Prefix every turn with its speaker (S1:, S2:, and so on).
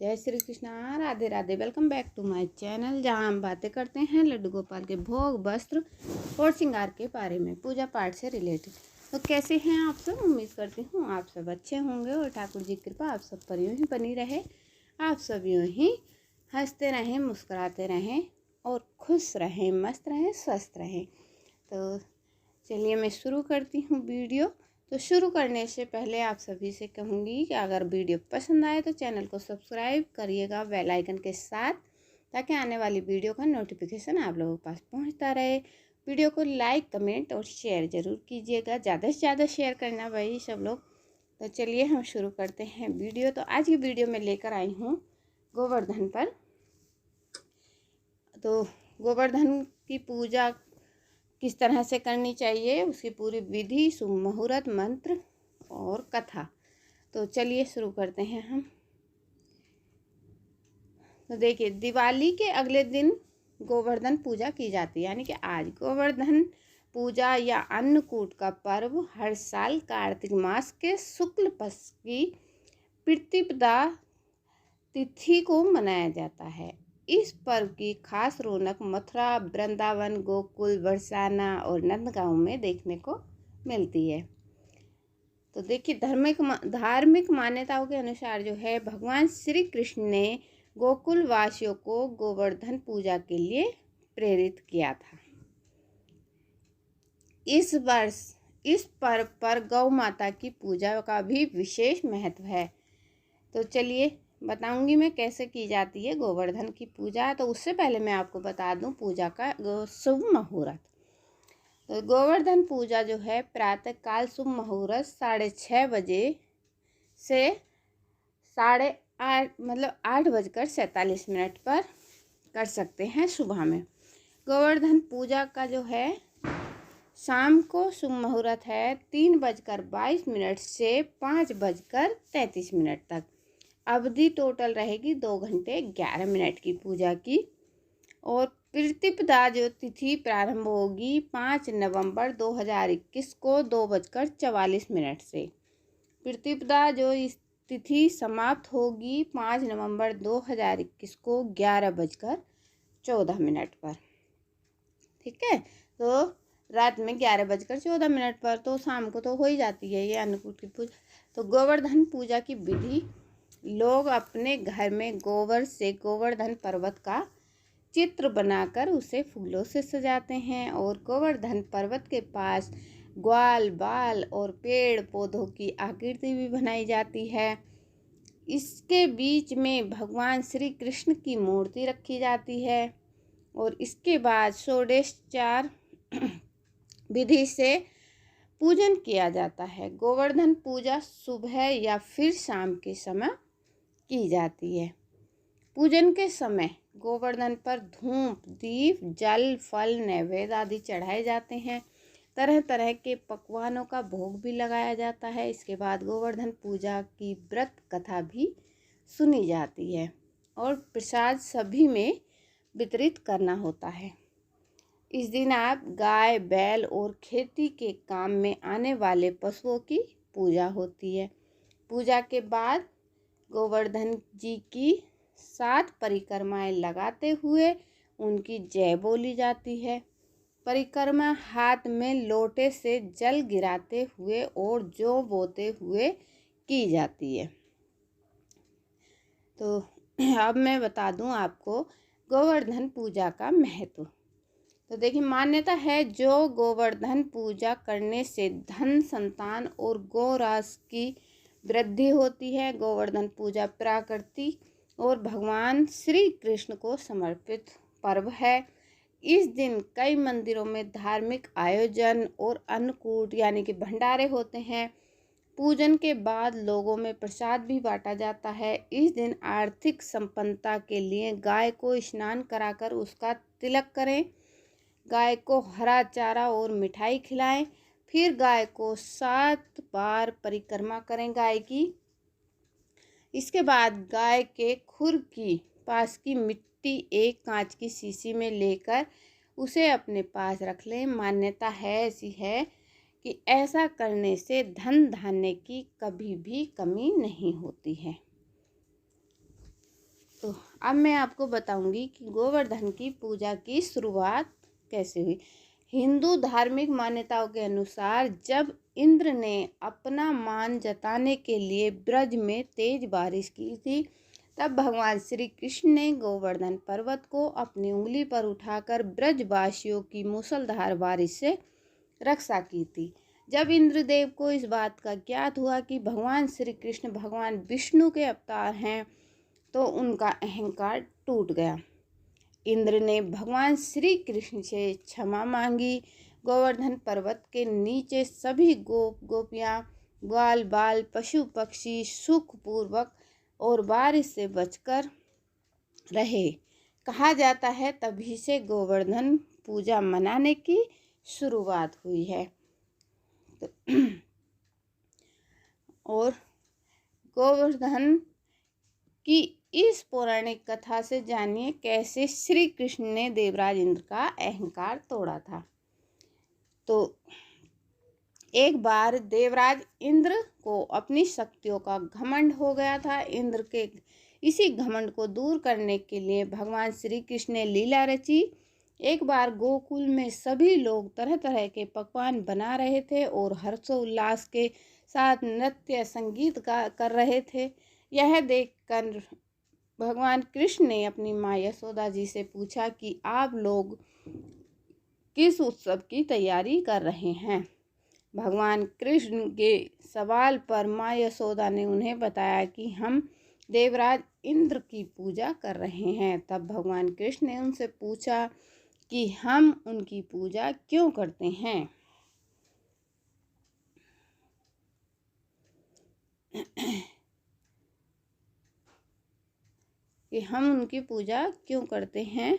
S1: जय Shri Krishna, Radhe Radhe. Welcome back to my channel, जहां हम बातें करते हैं लड्डू गोपाल के भोग, वस्त्र और श्रृंगार के बारे में, पूजा पाठ से रिलेटेड। तो कैसे हैं आप सब? उम्मीद करती हूँ आप सब अच्छे होंगे और ठाकुर जी की कृपा आप सब पर यूँ ही बनी रहे। आप सब यूँ ही हंसते रहें, मुस्कुराते रहें और खुश रहें, मस्त रहें, स्वस्थ रहें। तो चलिए मैं शुरू करती हूँ वीडियो। तो शुरू करने से पहले आप सभी से कहूँगी कि अगर वीडियो पसंद आए तो चैनल को सब्सक्राइब करिएगा बेल आइकन के साथ, ताकि आने वाली वीडियो का नोटिफिकेशन आप लोगों के पास पहुँचता रहे। वीडियो को लाइक, कमेंट और शेयर ज़रूर कीजिएगा, ज़्यादा से ज़्यादा शेयर करना भाई सब लोग। तो चलिए हम शुरू करते हैं वीडियो। तो आज की वीडियो में लेकर आई हूँ गोवर्धन पर। तो गोवर्धन की पूजा किस तरह से करनी चाहिए, उसकी पूरी विधि, शुभ मुहूर्त, मंत्र और कथा। तो चलिए शुरू करते हैं हम। तो देखिए, दिवाली के अगले दिन गोवर्धन पूजा की जाती है, यानी कि आज गोवर्धन पूजा या अन्नकूट का पर्व हर साल कार्तिक मास के शुक्ल पक्ष की प्रतिपदा तिथि को मनाया जाता है। इस पर्व की खास रौनक मथुरा, वृंदावन, गोकुल, बरसाना और नंदगांव में देखने को मिलती है। तो देखिए, धार्मिक मान्यताओं के अनुसार जो है, भगवान श्री कृष्ण ने गोकुल वासियों को गोवर्धन पूजा के लिए प्रेरित किया था। इस वर्ष इस पर्व पर गौ माता की पूजा का भी विशेष महत्व है। तो चलिए बताऊंगी मैं कैसे की जाती है गोवर्धन की पूजा। तो उससे पहले मैं आपको बता दूं पूजा का शुभ मुहूर्त। तो गोवर्धन पूजा जो है प्रातः काल शुभ मुहूर्त 6:30 बजे से 8:47 पर कर सकते हैं सुबह में। गोवर्धन पूजा का जो है शाम को शुभ मुहूर्त है 3:22 से 5:33 तक। अवधि टोटल रहेगी 2 घंटे 11 मिनट की पूजा की। और प्रतिपदा जो तिथि प्रारंभ होगी 5 नवंबर 2021 को 2:44 से। प्रतिपदा जो इस तिथि समाप्त होगी 5 नवंबर 2021 को 11:14 पर। ठीक है, तो रात में 11:14 पर, तो शाम को तो हो ही जाती है ये अन्नकूट की पूजा। तो गोवर्धन पूजा की विधि: लोग अपने घर में गोबर से गोवर्धन पर्वत का चित्र बनाकर उसे फूलों से सजाते हैं और गोवर्धन पर्वत के पास ग्वाल, बाल और पेड़ पौधों की आकृति भी बनाई जाती है। इसके बीच में भगवान श्री कृष्ण की मूर्ति रखी जाती है और इसके बाद षोडशोपचार विधि से पूजन किया जाता है। गोवर्धन पूजा सुबह या फिर शाम के समय की जाती है। पूजन के समय गोवर्धन पर धूप, दीप, जल, फल, नैवेद्य आदि चढ़ाए जाते हैं। तरह तरह के पकवानों का भोग भी लगाया जाता है। इसके बाद गोवर्धन पूजा की व्रत कथा भी सुनी जाती है और प्रसाद सभी में वितरित करना होता है। इस दिन आप गाय, बैल और खेती के काम में आने वाले पशुओं की पूजा होती है। पूजा के बाद गोवर्धन जी की 7 परिक्रमाएं लगाते हुए उनकी जय बोली जाती है। परिक्रमा हाथ में लोटे से जल गिराते हुए और जौ बोते हुए की जाती है। तो अब मैं बता दूं आपको गोवर्धन पूजा का महत्व। तो देखिए, मान्यता है जो गोवर्धन पूजा करने से धन, संतान और गौरास की वृद्धि होती है। गोवर्धन पूजा प्रकृति और भगवान श्री कृष्ण को समर्पित पर्व है। इस दिन कई मंदिरों में धार्मिक आयोजन और अन्नकूट यानी कि भंडारे होते हैं। पूजन के बाद लोगों में प्रसाद भी बांटा जाता है। इस दिन आर्थिक संपन्नता के लिए गाय को स्नान कराकर उसका तिलक करें। गाय को हरा चारा और मिठाई खिलाएं। फिर गाय को 7 बार परिक्रमा करें गाय की। इसके बाद गाय के खुर की पास की मिट्टी एक कांच की शीशी में लेकर उसे अपने पास रख लें। मान्यता है ऐसी है कि ऐसा करने से धन धान्य की कभी भी कमी नहीं होती है। तो अब मैं आपको बताऊंगी कि गोवर्धन की पूजा की शुरुआत कैसे हुई। हिंदू धार्मिक मान्यताओं के अनुसार जब इंद्र ने अपना मान जताने के लिए ब्रज में तेज बारिश की थी, तब भगवान श्री कृष्ण ने गोवर्धन पर्वत को अपनी उंगली पर उठाकर ब्रजवासियों की मूसलधार बारिश से रक्षा की थी। जब इंद्रदेव को इस बात का ज्ञात हुआ कि भगवान श्री कृष्ण भगवान विष्णु के अवतार हैं, तो उनका अहंकार टूट गया। इंद्र ने भगवान श्री कृष्ण से क्षमा मांगी। गोवर्धन पर्वत के नीचे सभी गोप गोपियाँ, ग्वाल बाल, पशु पक्षी सुखपूर्वक और बारिश से बचकर रहे। कहा जाता है तभी से गोवर्धन पूजा मनाने की शुरुआत हुई है। तो और गोवर्धन की इस पौराणिक कथा से जानिए कैसे श्री कृष्ण ने देवराज इंद्र का अहंकार तोड़ा था। तो एक बार देवराज इंद्र को अपनी शक्तियों का घमंड हो गया था। इंद्र के इसी घमंड को दूर करने के लिए भगवान श्री कृष्ण ने लीला रची। एक बार गोकुल में सभी लोग तरह तरह के पकवान बना रहे थे और हर्षोल्लास के साथ नृत्य संगीत कर रहे थे। यह देखकर भगवान कृष्ण ने अपनी माँ यशोदा जी से पूछा कि आप लोग किस उत्सव की तैयारी कर रहे हैं। भगवान कृष्ण के सवाल पर माँ यशोदा ने उन्हें बताया कि हम देवराज इंद्र की पूजा कर रहे हैं। तब भगवान कृष्ण ने उनसे पूछा कि हम उनकी पूजा क्यों करते हैं। कि हम उनकी पूजा क्यों करते हैं।